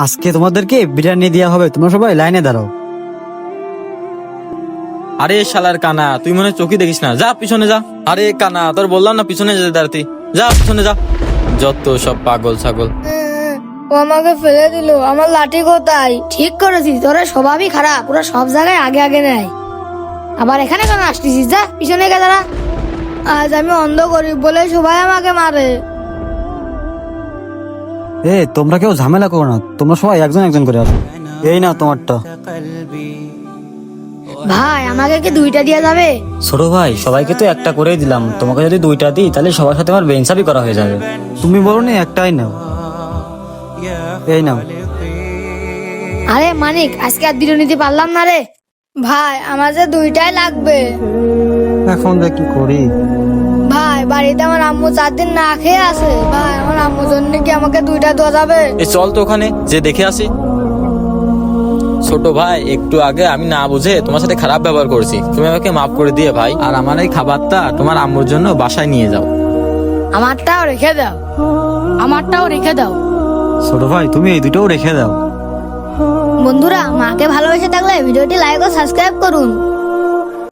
আজকে তোমাদেরকে বিরিয়ানি দেওয়া হবে, তোমরা সবাই লাইনে দাঁড়াও। আরে শালার কানা, তুই মনে হয় চোখই দেখিস না, যা পিছনে যা। আরে কানা, তোর বললাম না পিছনে যেতে দাঁড়াতে, যা পিছনে যা। যত সব পাগল ছাগল। ও আমাকে ফেলে দিল, আমার লাঠি কোথায়? ঠিক করেছিস, তোরা স্বভাবই খারাপ, ওরা সব জায়গায় আগে আগে নেয়। আবার এখানে কেন আসতেছিস? যা পিছনে গে দাঁড়া। আজ আমি অন্ধ গরিব বলে সবাই আমাকে মারে। তোমরা কেউ ঝামেলা করো না, তোমরা সবাই একজন একজন করে আসো। এই না তোমারটা। ভাই আমাকে কি দুইটা দেওয়া যাবে? ছোট ভাই, সবাইকে তো একটা করেই দিলাম, তোমাকে যদি দুইটা দিই তাহলে সবার সাথে আমার বেইনসাফি করা হয়ে যাবে। তুমি বলো নি একটাই নাও, এই নাও। আরে মানিক, আজকে আর বিরিয়ানি নিতে পারলাম না রে। ভাই আমার যে দুইটাই লাগবে। এখন যে কি করি? ভাই বাড়িতে আমার আম্মু 4 দিন না খেয়ে আছে। ভাই আমার আম্মুর জন্য কি আমাকে দুইটা দেওয়া যাবে? এ চল তো ওখানে যে দেখে আসি। ছোট ভাই, একটু আগে আমি না বুঝে তোমার সাথে খারাপ ব্যবহার করছি, তুমি আমাকে মাফ করে দিয়ে ভাই। আর আমার এই খাবারটা তোমার আম্মুর জন্য বাসায় নিয়ে যাও। আমারটাও রেখে দাও। আমারটাও রেখে দাও। ছোট ভাই, তুমি এই দুটোও রেখে দাও। বন্ধুরা, মাকে ভালোবেসে থাকলে ভিডিওটি লাইক ও সাবস্ক্রাইব করুন।